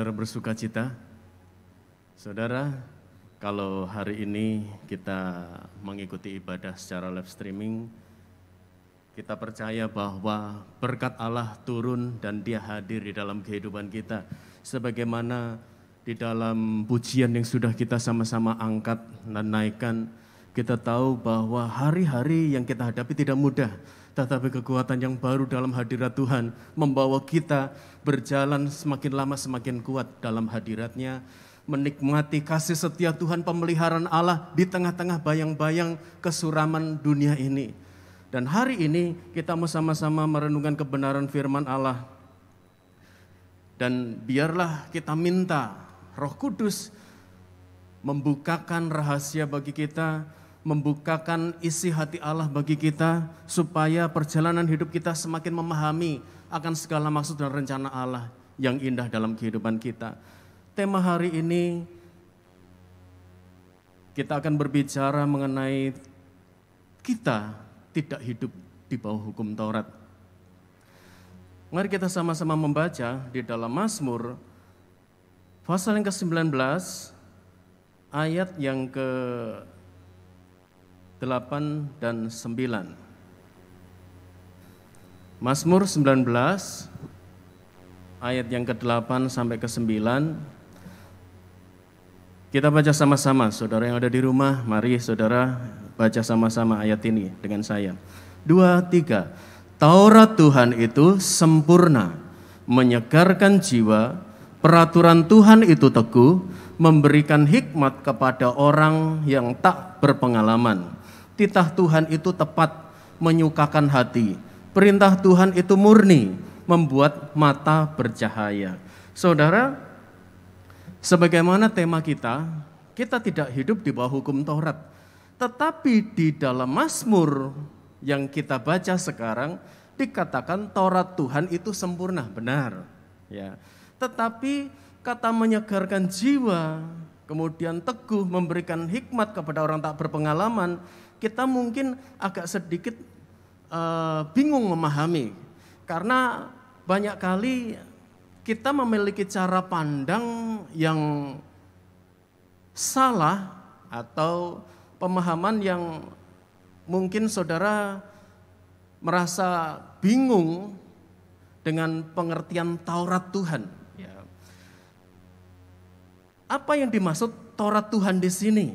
saudara bersuka cita? Saudara, kalau hari ini kita mengikuti ibadah secara live streaming, kita percaya bahwa berkat Allah turun dan Dia hadir di dalam kehidupan kita. Sebagaimana di dalam pujian yang sudah kita sama-sama angkat dan naikkan, kita tahu bahwa hari-hari yang kita hadapi tidak mudah. Tetapi kekuatan yang baru dalam hadirat Tuhan membawa kita berjalan semakin lama semakin kuat dalam hadiratnya, menikmati kasih setia Tuhan, pemeliharaan Allah di tengah-tengah bayang-bayang kesuraman dunia ini. Dan hari ini kita mau sama-sama merenungkan kebenaran firman Allah. Dan biarlah kita minta Roh Kudus membukakan rahasia bagi kita, membukakan isi hati Allah bagi kita, supaya perjalanan hidup kita semakin memahami akan segala maksud dan rencana Allah yang indah dalam kehidupan kita. Tema hari ini kita akan berbicara mengenai kita tidak hidup di bawah hukum Taurat. Mari kita sama-sama membaca di dalam Mazmur pasal yang ke-19 ayat yang ke-8 dan 9. Mazmur 19 ayat yang ke-8 sampai ke-9. Kita baca sama-sama, saudara yang ada di rumah, mari saudara baca sama-sama ayat ini dengan saya. 2, 3. Taurat Tuhan itu sempurna, menyegarkan jiwa, peraturan Tuhan itu teguh, memberikan hikmat kepada orang yang tak berpengalaman. Titah Tuhan itu tepat, menyukakan hati. Perintah Tuhan itu murni, membuat mata bercahaya. Saudara, sebagaimana tema kita tidak hidup di bawah hukum Taurat. Tetapi di dalam Mazmur yang kita baca sekarang dikatakan Taurat Tuhan itu sempurna, benar. Ya. Tetapi kata menyegarkan jiwa, kemudian teguh, memberikan hikmat kepada orang tak berpengalaman, kita mungkin agak sedikit bingung memahami. Karena banyak kali kita memiliki cara pandang yang salah atau pemahaman yang mungkin saudara merasa bingung dengan pengertian Taurat Tuhan. Ya. Apa yang dimaksud Taurat Tuhan di sini?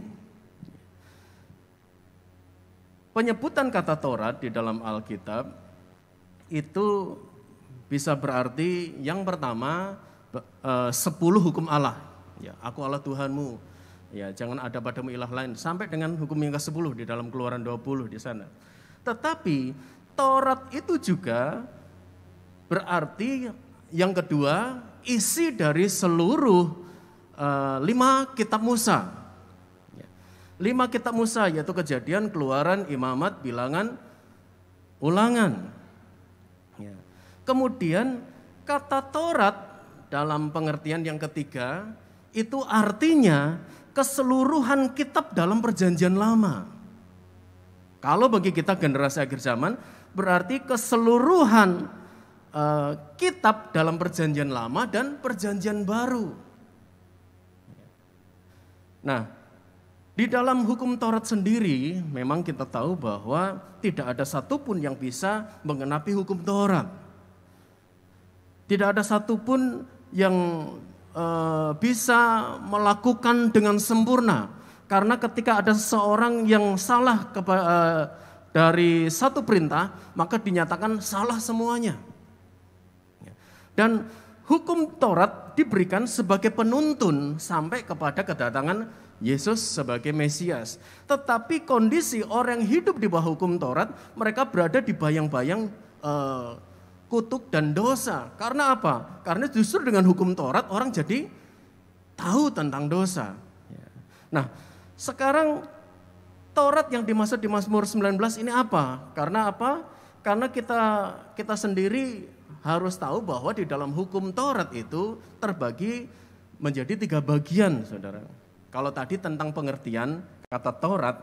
Penyebutan kata Taurat di dalam Alkitab itu bisa berarti yang pertama 10 hukum Allah. Ya, aku Allah Tuhanmu. Ya, jangan ada padamu ilah lain, sampai dengan hukum yang ke-10 di dalam Keluaran 20 di sana. Tetapi Taurat itu juga berarti yang kedua isi dari seluruh 5 kitab Musa. 5 kitab Musa yaitu Kejadian, Keluaran, Imamat, Bilangan, Ulangan. Ya. Kemudian kata Taurat dalam pengertian yang ketiga itu artinya keseluruhan kitab dalam Perjanjian Lama. Kalau bagi kita generasi akhir zaman berarti keseluruhan kitab dalam Perjanjian Lama dan Perjanjian Baru. Nah, di dalam hukum Taurat sendiri memang kita tahu bahwa tidak ada satupun yang bisa menggenapi hukum Taurat. Tidak ada satupun yang bisa melakukan dengan sempurna. Karena ketika ada seseorang yang salah dari satu perintah, maka dinyatakan salah semuanya. Dan hukum Taurat diberikan sebagai penuntun sampai kepada kedatangan Yesus sebagai Mesias. Tetapi kondisi orang yang hidup di bawah hukum Taurat, mereka berada di bayang-bayang kutuk dan dosa. Karena apa? Karena justru dengan hukum Taurat orang jadi tahu tentang dosa. Nah, sekarang Taurat yang dimaksud di Mazmur 19 ini apa? Karena apa? Karena kita sendiri harus tahu bahwa di dalam hukum Taurat itu terbagi menjadi 3 bagian, saudara. Kalau tadi tentang pengertian kata Taurat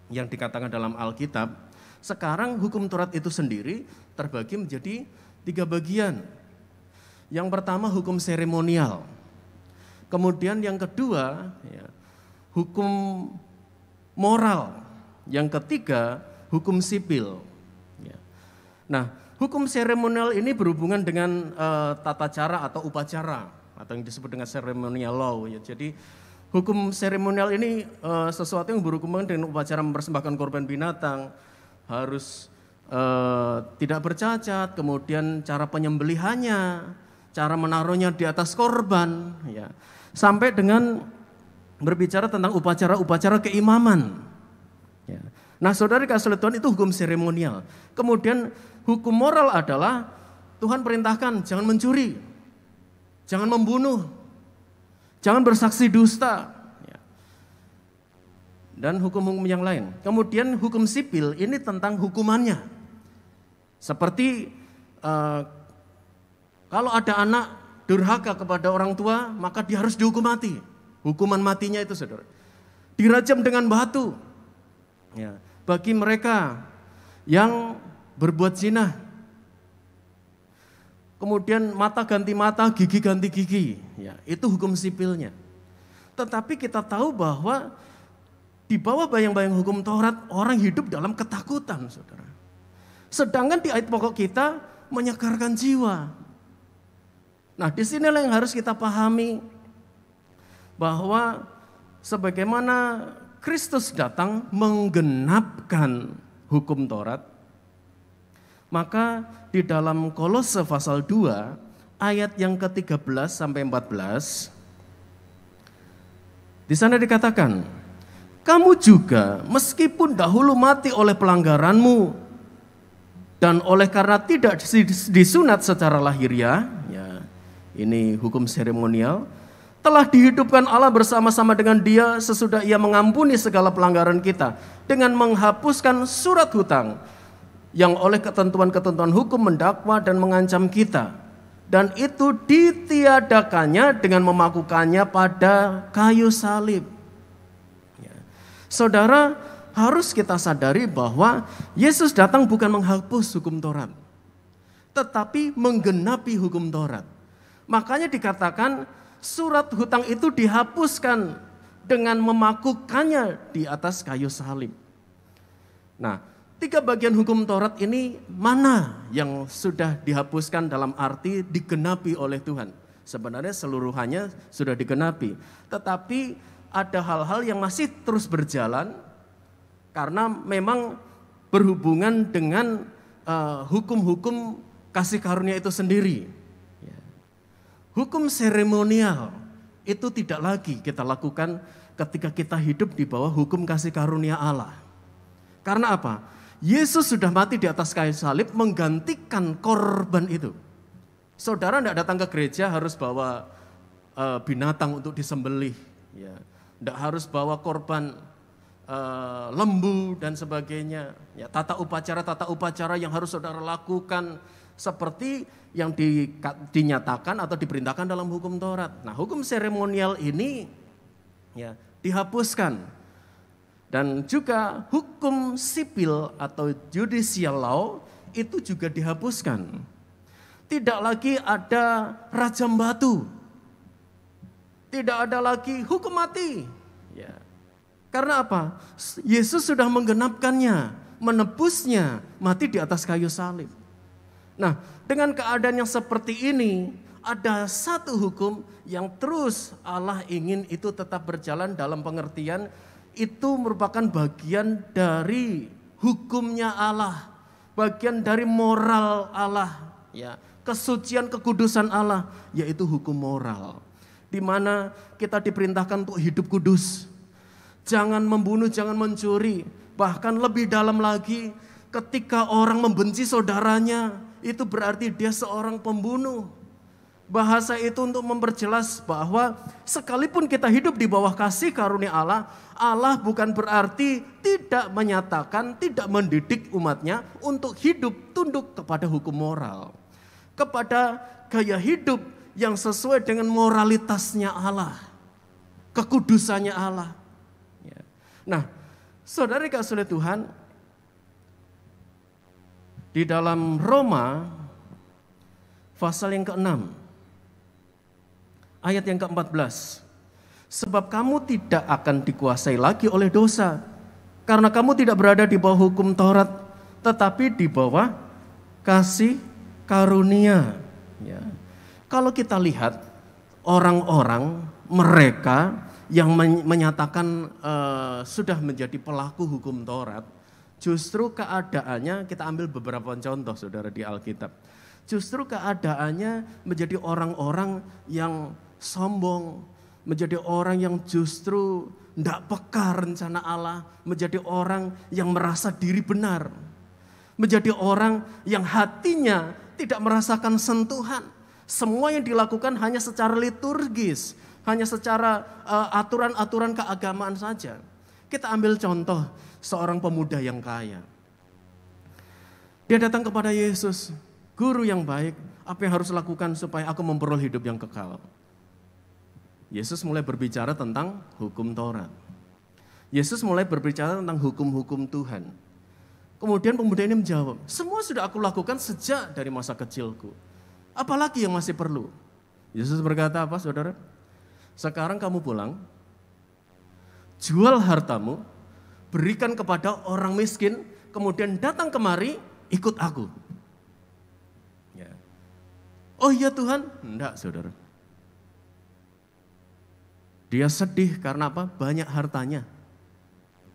yang dikatakan dalam Alkitab, sekarang hukum Taurat itu sendiri terbagi menjadi 3 bagian. Yang pertama hukum seremonial. Kemudian yang kedua ya, hukum moral. Yang ketiga hukum sipil. Ya. Nah, hukum seremonial ini berhubungan dengan tata cara atau upacara atau yang disebut dengan ceremonial law. Ya. Jadi hukum seremonial ini sesuatu yang berhubungan dengan upacara mempersembahkan korban binatang, harus tidak bercacat, kemudian cara penyembelihannya, cara menaruhnya di atas korban, ya. Sampai dengan berbicara tentang upacara-upacara keimaman. Ya. Nah, saudara kasih Tuhan, itu hukum seremonial. Kemudian hukum moral adalah Tuhan perintahkan jangan mencuri, jangan membunuh, jangan bersaksi dusta. Ya. Dan hukum-hukum yang lain. Kemudian hukum sipil ini tentang hukumannya. Seperti kalau ada anak durhaka kepada orang tua, maka dia harus dihukum mati. Hukuman matinya itu, saudara, dirajam dengan batu. Ya. Bagi mereka yang berbuat zina, kemudian mata ganti mata, gigi ganti gigi, ya, itu hukum sipilnya. Tetapi kita tahu bahwa di bawah bayang-bayang hukum Taurat, orang hidup dalam ketakutan, saudara. Sedangkan di ayat pokok kita menyegarkan jiwa. Nah, disinilah yang harus kita pahami bahwa sebagaimana Kristus datang menggenapkan hukum Taurat, maka di dalam Kolose pasal 2 ayat yang ke-13 sampai 14 di sana dikatakan, kamu juga meskipun dahulu mati oleh pelanggaranmu dan oleh karena tidak disunat secara lahiriah, ya, ini hukum seremonial, telah dihidupkan Allah bersama-sama dengan Dia sesudah Ia mengampuni segala pelanggaran kita dengan menghapuskan surat hutang yang oleh ketentuan-ketentuan hukum mendakwa dan mengancam kita, dan itu ditiadakannya dengan memakukannya pada kayu salib. Ya. Saudara, harus kita sadari bahwa Yesus datang bukan menghapus hukum Taurat, tetapi menggenapi hukum Taurat. Makanya dikatakan surat hutang itu dihapuskan dengan memakukannya di atas kayu salib. Nah, 3 bagian hukum Taurat ini mana yang sudah dihapuskan dalam arti digenapi oleh Tuhan? Sebenarnya seluruhannya sudah digenapi, tetapi ada hal-hal yang masih terus berjalan karena memang berhubungan dengan hukum-hukum kasih karunia itu sendiri. Ya. Hukum seremonial itu tidak lagi kita lakukan ketika kita hidup di bawah hukum kasih karunia Allah. Karena apa? Yesus sudah mati di atas kayu salib menggantikan korban itu. Saudara tidak datang ke gereja harus bawa binatang untuk disembelih. Ya. Tidak harus bawa korban lembu dan sebagainya. Ya, tata upacara yang harus saudara lakukan seperti yang dinyatakan atau diperintahkan dalam hukum Taurat. Nah, hukum seremonial ini ya dihapuskan. Dan juga hukum sipil atau judicial law itu juga dihapuskan. Tidak lagi ada rajam batu. Tidak ada lagi hukum mati. Ya. Karena apa? Yesus sudah menggenapkannya, menebusnya, mati di atas kayu salib. Nah, dengan keadaan yang seperti ini, ada satu hukum yang terus Allah ingin itu tetap berjalan dalam pengertian itu merupakan bagian dari hukumnya Allah, bagian dari moral Allah, ya, kesucian kekudusan Allah, yaitu hukum moral. Di mana kita diperintahkan untuk hidup kudus. Jangan membunuh, jangan mencuri. Bahkan lebih dalam lagi, ketika orang membenci saudaranya, itu berarti dia seorang pembunuh. Bahasa itu untuk memperjelas bahwa sekalipun kita hidup di bawah kasih karunia Allah, Allah bukan berarti tidak menyatakan, tidak mendidik umatnya untuk hidup tunduk kepada hukum moral. Kepada gaya hidup yang sesuai dengan moralitasnya Allah, kekudusannya Allah. Nah, saudara kasih Tuhan, di dalam Roma pasal yang ke-6 Ayat yang ke-14. Sebab kamu tidak akan dikuasai lagi oleh dosa, karena kamu tidak berada di bawah hukum Taurat, tetapi di bawah kasih karunia. Ya. Kalau kita lihat orang-orang mereka yang menyatakan sudah menjadi pelaku hukum Taurat, justru keadaannya, kita ambil beberapa contoh saudara di Alkitab. Justru keadaannya menjadi orang-orang yang sombong, menjadi orang yang justru tidak peka rencana Allah, menjadi orang yang merasa diri benar, menjadi orang yang hatinya tidak merasakan sentuhan. Semua yang dilakukan hanya secara liturgis, hanya secara aturan-aturan keagamaan saja. Kita ambil contoh seorang pemuda yang kaya. Dia datang kepada Yesus, "Guru yang baik, apa yang harus lakukan supaya aku memperoleh hidup yang kekal?" Yesus mulai berbicara tentang hukum Taurat. Yesus mulai berbicara tentang hukum-hukum Tuhan. Kemudian pemuda ini menjawab, "Semua sudah aku lakukan sejak dari masa kecilku. Apalagi yang masih perlu?" Yesus berkata apa saudara? "Sekarang kamu pulang, jual hartamu, berikan kepada orang miskin, kemudian datang kemari, ikut aku." Ya. "Oh iya Tuhan?" Enggak saudara. Dia sedih karena apa? Banyak hartanya.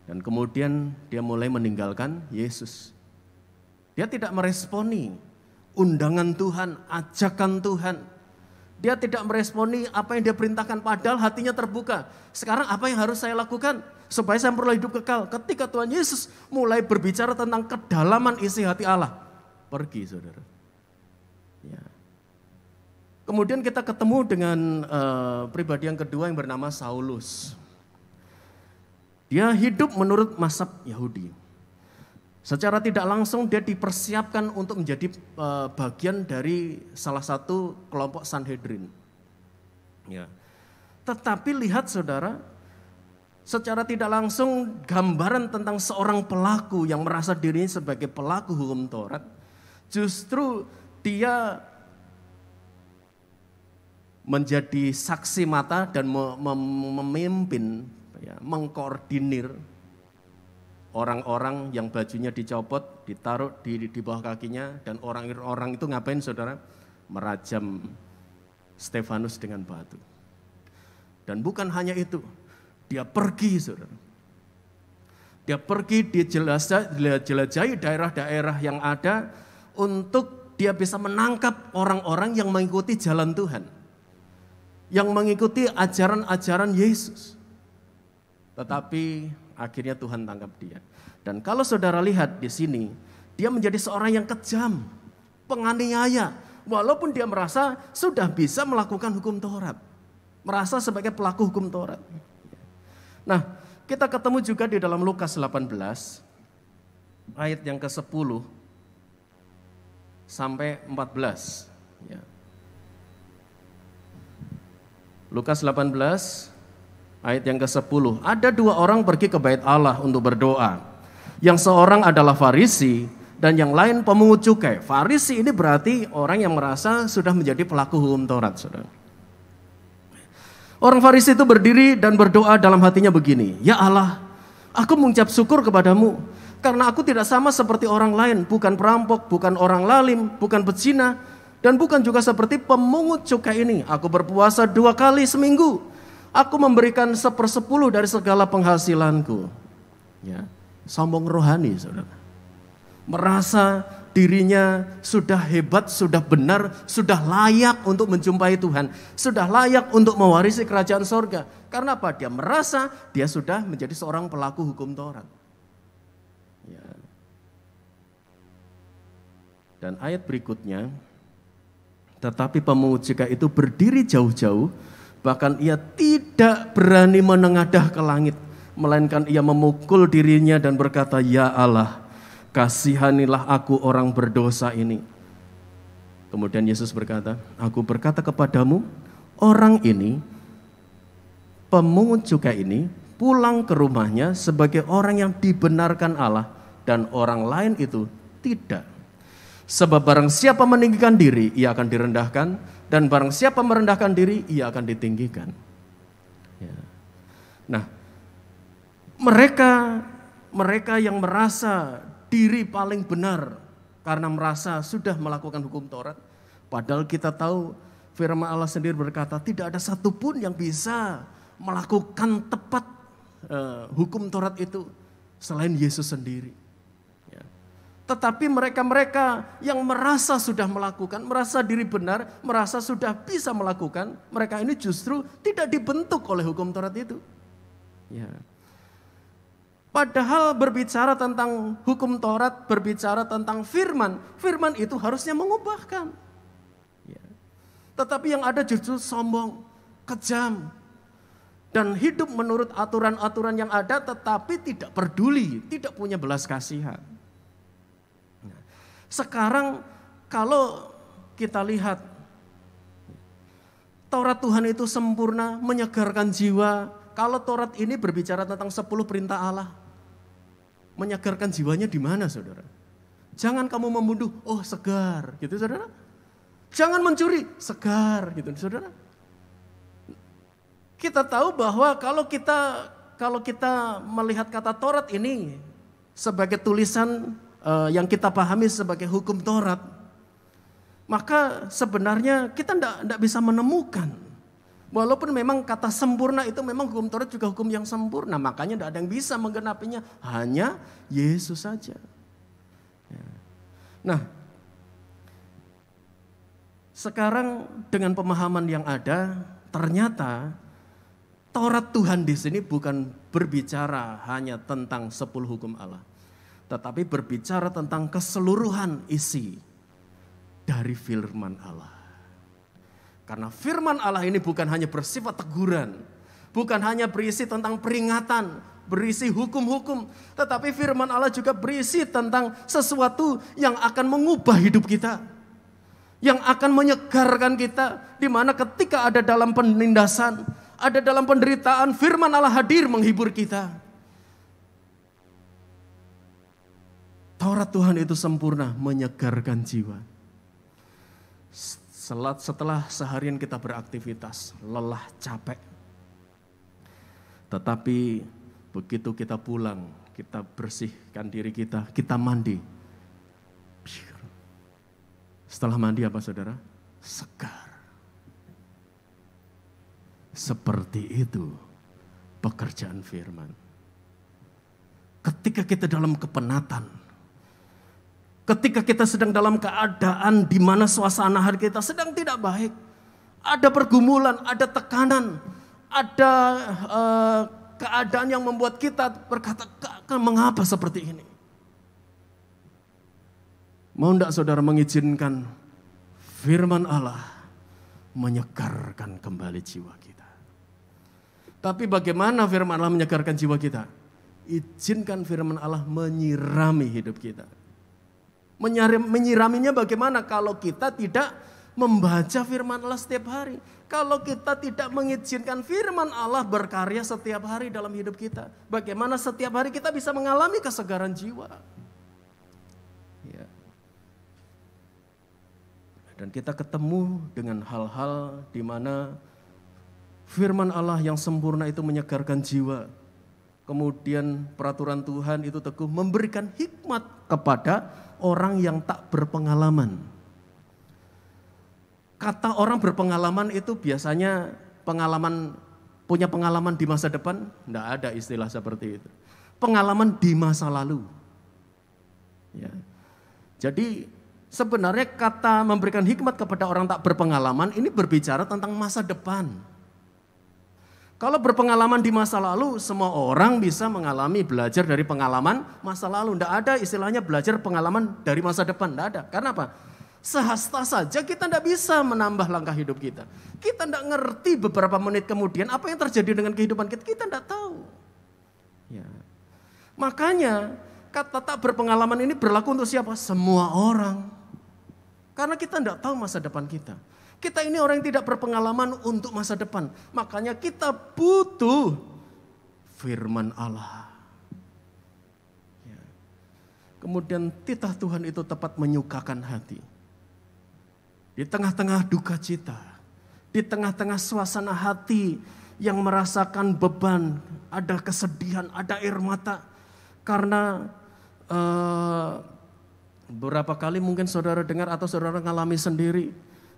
Dan kemudian dia mulai meninggalkan Yesus. Dia tidak meresponi undangan Tuhan, ajakan Tuhan. Dia tidak meresponi apa yang dia perintahkan, padahal hatinya terbuka. Sekarang apa yang harus saya lakukan supaya saya peroleh hidup kekal? Ketika Tuhan Yesus mulai berbicara tentang kedalaman isi hati Allah, pergi saudara. Ya. Kemudian kita ketemu dengan pribadi yang kedua yang bernama Saulus. Dia hidup menurut mazhab Yahudi. Secara tidak langsung dia dipersiapkan untuk menjadi bagian dari salah satu kelompok Sanhedrin. Ya. Tetapi lihat saudara, secara tidak langsung gambaran tentang seorang pelaku yang merasa dirinya sebagai pelaku hukum Taurat, justru dia menjadi saksi mata dan memimpin, ya, mengkoordinir orang-orang yang bajunya dicopot, ditaruh di bawah kakinya, dan orang-orang itu ngapain saudara? Merajam Stefanus dengan batu. Dan bukan hanya itu, dia pergi saudara. Dia pergi dijelajahi daerah-daerah yang ada untuk dia bisa menangkap orang-orang yang mengikuti jalan Tuhan, yang mengikuti ajaran-ajaran Yesus. Tetapi akhirnya Tuhan tangkap dia. Dan kalau saudara lihat di sini, dia menjadi seorang yang kejam, penganiaya. Walaupun dia merasa sudah bisa melakukan hukum Taurat, merasa sebagai pelaku hukum Taurat. Nah, kita ketemu juga di dalam Lukas 18, ayat yang ke-10 sampai 14. Ya. Lukas 18 ayat yang ke-10. Ada dua orang pergi ke bait Allah untuk berdoa. Yang seorang adalah Farisi dan yang lain pemungut cukai. Farisi ini berarti orang yang merasa sudah menjadi pelaku hukum Taurat, saudara. Orang Farisi itu berdiri dan berdoa dalam hatinya begini, "Ya Allah, aku mengucap syukur kepadamu karena aku tidak sama seperti orang lain, bukan perampok, bukan orang lalim, bukan pezina, dan bukan juga seperti pemungut cukai ini. Aku berpuasa 2 kali seminggu. Aku memberikan 1/10 dari segala penghasilanku." Ya, sombong rohani, saudara. Merasa dirinya sudah hebat, sudah benar, sudah layak untuk menjumpai Tuhan, sudah layak untuk mewarisi kerajaan sorga. Karena apa? Dia merasa dia sudah menjadi seorang pelaku hukum Taurat. Ya. Dan ayat berikutnya, tetapi pemungut cukai itu berdiri jauh-jauh, bahkan ia tidak berani menengadah ke langit, melainkan ia memukul dirinya dan berkata, "Ya Allah, kasihanilah aku orang berdosa ini." Kemudian Yesus berkata, "Aku berkata kepadamu, orang ini, pemungut cukai ini, pulang ke rumahnya sebagai orang yang dibenarkan Allah, dan orang lain itu tidak. Sebab barang siapa meninggikan diri, ia akan direndahkan, Dan barang siapa merendahkan diri, ia akan ditinggikan. Ya. Nah, mereka yang merasa diri paling benar karena merasa sudah melakukan hukum Taurat, padahal kita tahu firman Allah sendiri berkata tidak ada satupun yang bisa melakukan tepat hukum Taurat itu selain Yesus sendiri. Ya. Tetapi mereka-mereka yang merasa sudah melakukan, merasa diri benar, merasa sudah bisa melakukan, mereka ini justru tidak dibentuk oleh hukum Taurat itu. Ya. Padahal berbicara tentang hukum Taurat, berbicara tentang firman, firman itu harusnya mengubahkan. Ya. Tetapi yang ada justru sombong, kejam, dan hidup menurut aturan-aturan yang ada tetapi tidak peduli, tidak punya belas kasihan. Sekarang kalau kita lihat Taurat Tuhan itu sempurna, menyegarkan jiwa. Kalau Taurat ini berbicara tentang 10 perintah Allah, menyegarkan jiwanya di mana, saudara? Jangan kamu membunuh, oh segar, gitu saudara. Jangan mencuri, segar, gitu saudara. Kita tahu bahwa kalau kita melihat kata Taurat ini sebagai tulisan yang kita pahami sebagai hukum Taurat, maka sebenarnya kita tidak bisa menemukan. Walaupun memang kata sempurna itu memang hukum Taurat juga hukum yang sempurna, makanya tidak ada yang bisa menggenapinya, hanya Yesus saja. Nah, sekarang dengan pemahaman yang ada, ternyata Taurat Tuhan di sini bukan berbicara hanya tentang 10 hukum Allah, tetapi berbicara tentang keseluruhan isi dari firman Allah. Karena firman Allah ini bukan hanya bersifat teguran, bukan hanya berisi tentang peringatan, berisi hukum-hukum, tetapi firman Allah juga berisi tentang sesuatu yang akan mengubah hidup kita, yang akan menyegarkan kita, di mana ketika ada dalam penindasan, ada dalam penderitaan, firman Allah hadir menghibur kita. Taurat Tuhan itu sempurna, menyegarkan jiwa. Setelah seharian kita beraktivitas, lelah, capek. Tetapi begitu kita pulang, kita bersihkan diri kita mandi. Setelah mandi apa saudara? Segar. Seperti itu pekerjaan firman. Ketika kita dalam kepenatan, ketika kita sedang dalam keadaan di mana suasana hati kita sedang tidak baik, ada pergumulan, ada tekanan, ada keadaan yang membuat kita berkata, mengapa seperti ini? Mau tidak saudara mengizinkan firman Allah menyegarkan kembali jiwa kita? Tapi bagaimana firman Allah menyegarkan jiwa kita? Izinkan firman Allah menyirami hidup kita. Menyiraminya bagaimana kalau kita tidak membaca firman Allah setiap hari? Kalau kita tidak mengizinkan firman Allah berkarya setiap hari dalam hidup kita, bagaimana setiap hari kita bisa mengalami kesegaran jiwa? Ya. Dan kita ketemu dengan hal-hal di mana firman Allah yang sempurna itu menyegarkan jiwa. Kemudian peraturan Tuhan itu teguh memberikan hikmat kepada orang yang tak berpengalaman. Kata orang berpengalaman itu biasanya punya pengalaman di masa depan, tidak ada istilah seperti itu. Pengalaman di masa lalu. Ya. Jadi sebenarnya kata memberikan hikmat kepada orang tak berpengalaman ini berbicara tentang masa depan. Kalau berpengalaman di masa lalu, semua orang bisa mengalami belajar dari pengalaman masa lalu. Tidak ada istilahnya belajar pengalaman dari masa depan, tidak ada. Karena apa? Sehasta saja kita tidak bisa menambah langkah hidup kita. Kita tidak ngerti beberapa menit kemudian apa yang terjadi dengan kehidupan kita, kita tidak tahu. Ya. Makanya kata tak berpengalaman ini berlaku untuk siapa? Semua orang. Karena kita tidak tahu masa depan kita. Kita ini orang yang tidak berpengalaman untuk masa depan. Makanya kita butuh firman Allah. Ya. Kemudian titah Tuhan itu tepat menyukakan hati. Di tengah-tengah duka cita, di tengah-tengah suasana hati yang merasakan beban, ada kesedihan, ada air mata. Karena beberapa kali mungkin saudara dengar atau saudara ngalami sendiri.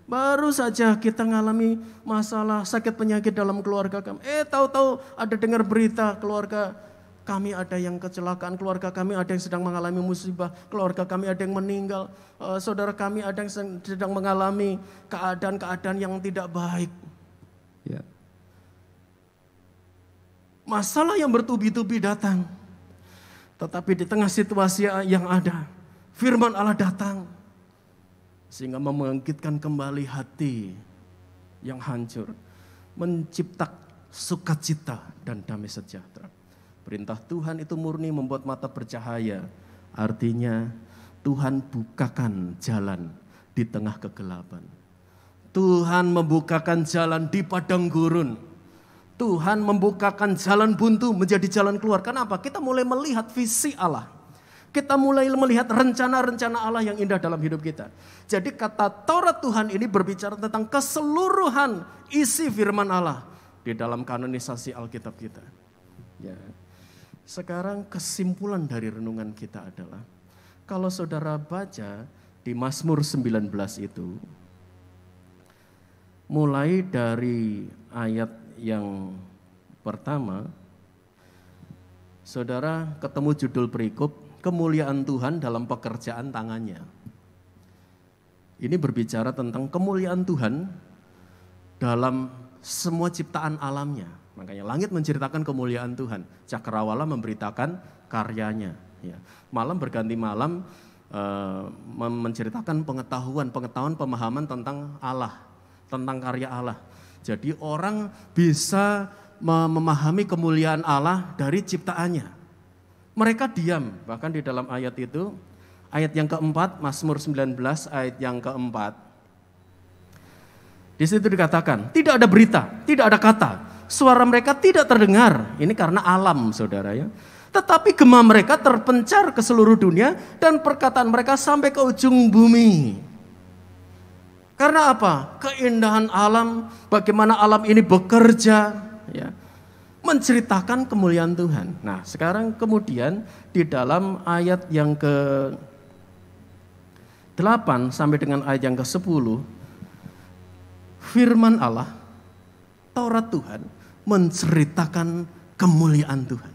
Baru saja kita ngalami masalah sakit penyakit dalam keluarga kami. Tahu-tahu ada dengar berita keluarga kami ada yang kecelakaan, keluarga kami ada yang sedang mengalami musibah, keluarga kami ada yang meninggal, saudara kami ada yang sedang mengalami keadaan-keadaan yang tidak baik. Ya. Masalah yang bertubi-tubi datang. Tetapi di tengah situasi yang ada, firman Allah datang. Sehingga membangkitkan kembali hati yang hancur. Menciptakan sukacita dan damai sejahtera. Perintah Tuhan itu murni membuat mata bercahaya. Artinya Tuhan bukakan jalan di tengah kegelapan. Tuhan membukakan jalan di padang gurun. Tuhan membukakan jalan buntu menjadi jalan keluar. Kenapa? Kita mulai melihat visi Allah. Kita mulai melihat rencana-rencana Allah yang indah dalam hidup kita. Jadi kata Taurat Tuhan ini berbicara tentang keseluruhan isi firman Allah di dalam kanonisasi Alkitab kita. Ya. Sekarang kesimpulan dari renungan kita adalah, kalau saudara baca di Mazmur 19 itu, mulai dari ayat yang pertama, saudara ketemu judul perikop, kemuliaan Tuhan dalam pekerjaan tangannya. Ini berbicara tentang kemuliaan Tuhan dalam semua ciptaan alamnya. Makanya langit menceritakan kemuliaan Tuhan, cakrawala memberitakan karyanya. Ya. Malam berganti malam menceritakan pengetahuan, pemahaman tentang Allah, tentang karya Allah. Jadi orang bisa memahami kemuliaan Allah dari ciptaannya. Mereka diam, bahkan di dalam ayat itu, ayat yang keempat, Mazmur 19 ayat yang keempat. Di situ dikatakan, tidak ada berita, tidak ada kata, suara mereka tidak terdengar. Ini karena alam, saudara ya. Tetapi gema mereka terpencar ke seluruh dunia dan perkataan mereka sampai ke ujung bumi. Karena apa? Keindahan alam, bagaimana alam ini bekerja, ya. Menceritakan kemuliaan Tuhan. Nah, sekarang kemudian di dalam ayat yang ke-8 sampai dengan ayat yang ke-10, firman Allah, Taurat Tuhan menceritakan kemuliaan Tuhan.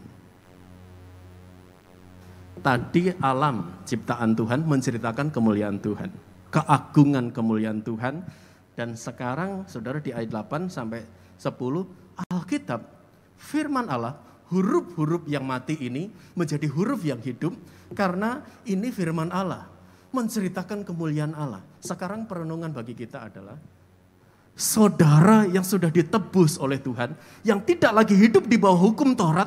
Tadi alam ciptaan Tuhan menceritakan kemuliaan Tuhan, keagungan kemuliaan Tuhan, dan sekarang saudara di ayat 8 sampai 10 Alkitab, firman Allah, huruf-huruf yang mati ini menjadi huruf yang hidup karena ini firman Allah, menceritakan kemuliaan Allah. Sekarang perenungan bagi kita adalah saudara yang sudah ditebus oleh Tuhan, yang tidak lagi hidup di bawah hukum Taurat,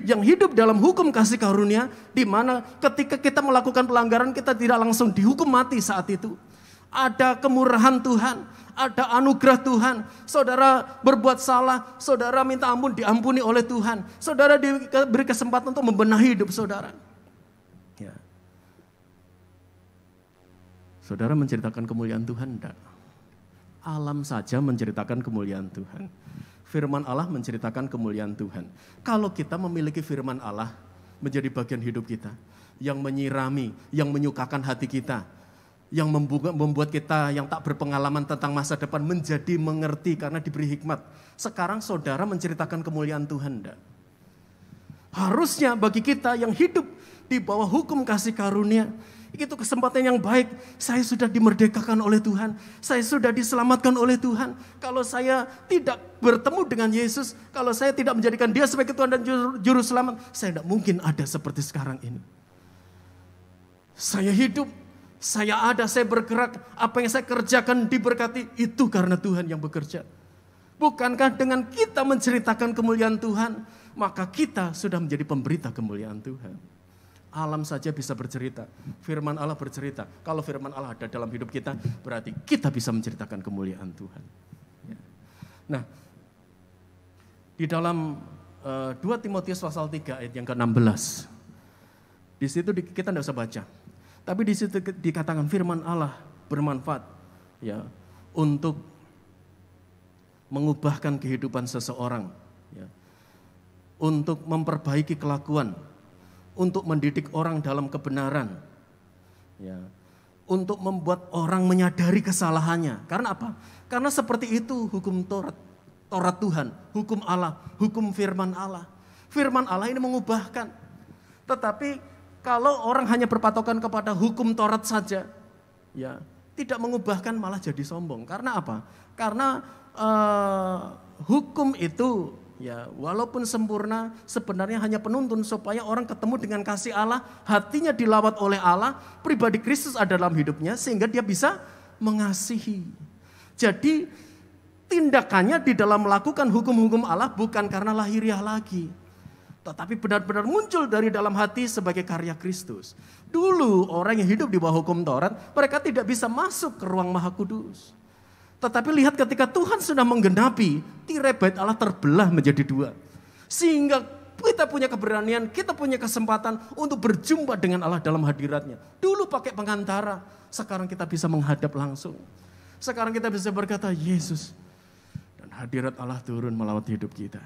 yang hidup dalam hukum kasih karunia, di mana ketika kita melakukan pelanggaran kita tidak langsung dihukum mati saat itu. Ada kemurahan Tuhan, ada anugerah Tuhan. Saudara berbuat salah, saudara minta ampun, diampuni oleh Tuhan. Saudara diberi kesempatan untuk membenahi hidup saudara. Ya. Saudara menceritakan kemuliaan Tuhan enggak? Alam saja menceritakan kemuliaan Tuhan. Firman Allah menceritakan kemuliaan Tuhan. Kalau kita memiliki firman Allah menjadi bagian hidup kita, yang menyirami, yang menyukakan hati kita, yang membuat kita yang tak berpengalaman tentang masa depan menjadi mengerti karena diberi hikmat. Sekarang saudara menceritakan kemuliaan Tuhan enggak? Harusnya bagi kita yang hidup di bawah hukum kasih karunia, itu kesempatan yang baik. Saya sudah dimerdekakan oleh Tuhan, saya sudah diselamatkan oleh Tuhan. Kalau saya tidak bertemu dengan Yesus, kalau saya tidak menjadikan Dia sebagai Tuhan dan Juru Selamat, saya tidak mungkin ada seperti sekarang ini. Saya hidup, saya ada, saya bergerak, apa yang saya kerjakan diberkati, itu karena Tuhan yang bekerja. Bukankah dengan kita menceritakan kemuliaan Tuhan, maka kita sudah menjadi pemberita kemuliaan Tuhan. Alam saja bisa bercerita, firman Allah bercerita. Kalau firman Allah ada dalam hidup kita, berarti kita bisa menceritakan kemuliaan Tuhan. Nah, di dalam 2 Timotius pasal 3 ayat yang ke-16, di situ kita tidak usah baca. Tapi di situ dikatakan firman Allah bermanfaat ya, untuk mengubahkan kehidupan seseorang, ya, untuk memperbaiki kelakuan, untuk mendidik orang dalam kebenaran, ya, untuk membuat orang menyadari kesalahannya. Karena apa? Karena seperti itu hukum Taurat Tuhan, hukum Allah, hukum firman Allah. Firman Allah ini mengubahkan. Tetapi kalau orang hanya berpatokan kepada hukum Taurat saja, ya, tidak mengubahkan, malah jadi sombong. Karena apa? Karena hukum itu, ya, walaupun sempurna, sebenarnya hanya penuntun supaya orang ketemu dengan kasih Allah, hatinya dilawat oleh Allah, pribadi Kristus ada dalam hidupnya sehingga dia bisa mengasihi. Jadi tindakannya di dalam melakukan hukum-hukum Allah bukan karena lahiriah lagi, tetapi benar-benar muncul dari dalam hati sebagai karya Kristus. Dulu orang yang hidup di bawah hukum Taurat, mereka tidak bisa masuk ke ruang Maha Kudus. Tetapi lihat ketika Tuhan sudah menggenapi, tirai bait Allah terbelah menjadi dua. Sehingga kita punya keberanian, kita punya kesempatan untuk berjumpa dengan Allah dalam hadiratnya. Dulu pakai pengantara, sekarang kita bisa menghadap langsung. Sekarang kita bisa berkata, Yesus, dan hadirat Allah turun melawat hidup kita.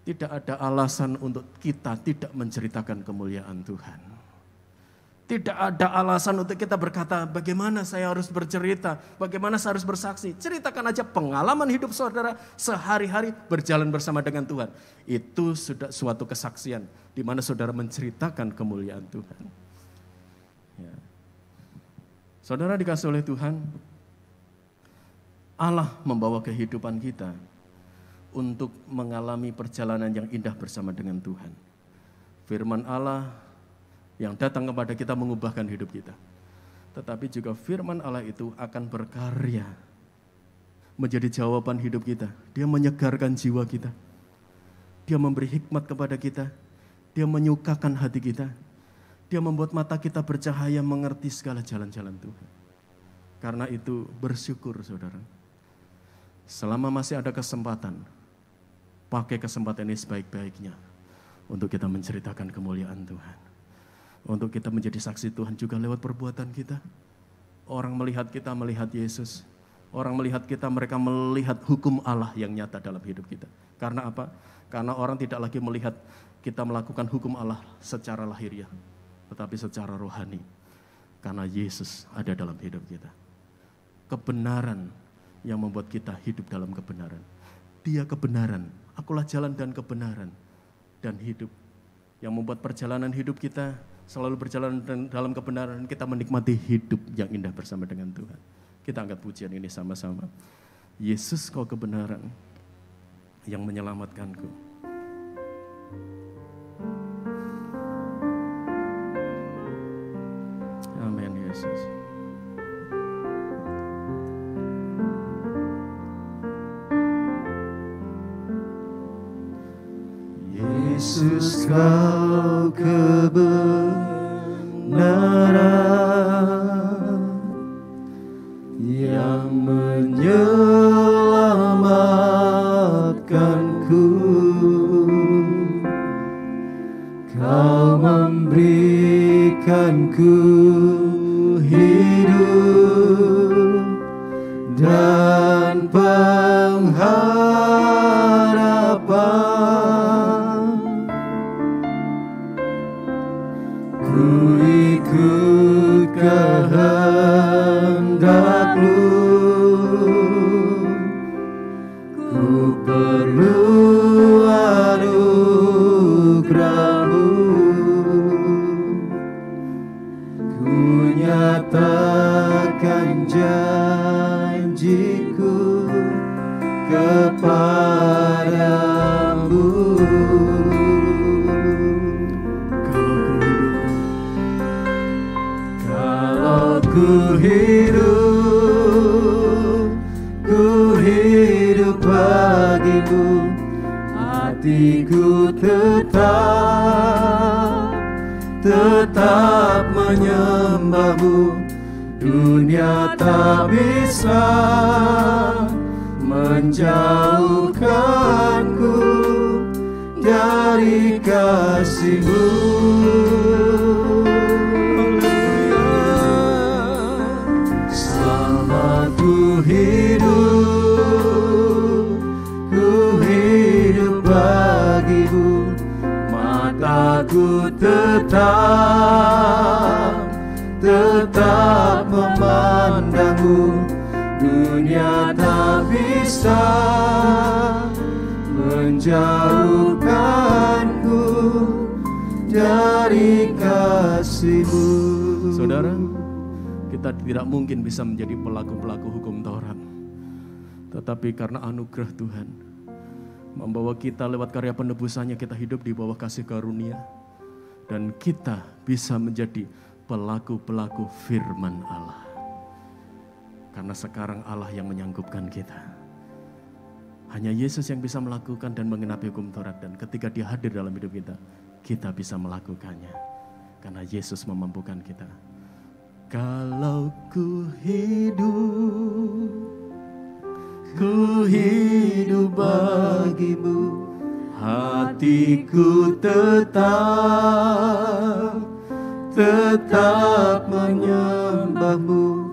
Tidak ada alasan untuk kita tidak menceritakan kemuliaan Tuhan. Tidak ada alasan untuk kita berkata, bagaimana saya harus bercerita, bagaimana saya harus bersaksi. Ceritakan aja pengalaman hidup saudara sehari-hari berjalan bersama dengan Tuhan. Itu sudah suatu kesaksian di mana saudara menceritakan kemuliaan Tuhan. Ya. Saudara dikasih oleh Tuhan, Allah membawa kehidupan kita untuk mengalami perjalanan yang indah bersama dengan Tuhan. Firman Allah yang datang kepada kita mengubahkan hidup kita. Tetapi juga firman Allah itu akan berkarya menjadi jawaban hidup kita. Dia menyegarkan jiwa kita. Dia memberi hikmat kepada kita. Dia menyukakan hati kita. Dia membuat mata kita bercahaya mengerti segala jalan-jalan Tuhan. Karena itu bersyukur saudara. Selama masih ada kesempatan, pakai kesempatan ini sebaik-baiknya untuk kita menceritakan kemuliaan Tuhan. Untuk kita menjadi saksi Tuhan juga lewat perbuatan kita. Orang melihat kita melihat Yesus. Orang melihat kita, mereka melihat hukum Allah yang nyata dalam hidup kita. Karena apa? Karena orang tidak lagi melihat kita melakukan hukum Allah secara lahiriah, tetapi secara rohani. Karena Yesus ada dalam hidup kita. Kebenaran yang membuat kita hidup dalam kebenaran. Dia kebenaran. Akulah jalan dan kebenaran dan hidup. Yang membuat perjalanan hidup kita selalu berjalan dalam kebenaran, kita menikmati hidup yang indah bersama dengan Tuhan. Kita angkat pujian ini sama-sama. Yesus, kau kebenaran yang menyelamatkanku. Amin Yesus. Yesus, kau kebenaran yang menyelamatkanku. Kau memberikanku hidup dan pengharapan. Ku ikut kehendak-Mu, ku perlu anugerah-Mu, ku nyatakan janjiku kepadamu. Ku hidup bagimu, hatiku tetap menyembah-Mu. Dunia tak bisa menjauhkanku dari kasih-Mu. mataku tetap memandangmu. Dunia tak bisa menjauhkanku dari kasih-Mu. Saudara, kita tidak mungkin bisa menjadi pelaku-pelaku hukum Taurat. Tetapi karena anugerah Tuhan membawa kita lewat karya penebusannya, kita hidup di bawah kasih karunia. Dan kita bisa menjadi pelaku-pelaku firman Allah. Karena sekarang Allah yang menyanggupkan kita. Hanya Yesus yang bisa melakukan dan mengenapi hukum Taurat. Dan ketika Dia hadir dalam hidup kita, kita bisa melakukannya. Karena Yesus memampukan kita. Kalau ku hidup bagimu, hatiku tetap menyembahmu.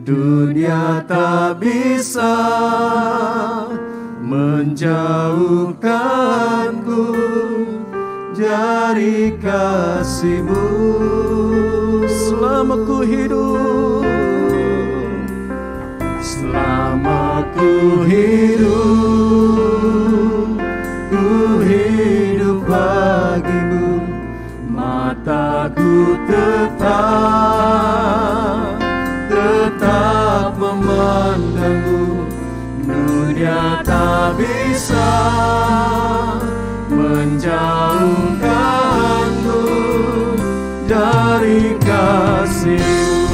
Dunia tak bisa menjauhkanku dari kasih-Mu. Selama ku hidup bagimu. Mataku tetap memandangmu. Dunia tak bisa menjauhkanku dari kasih-Mu.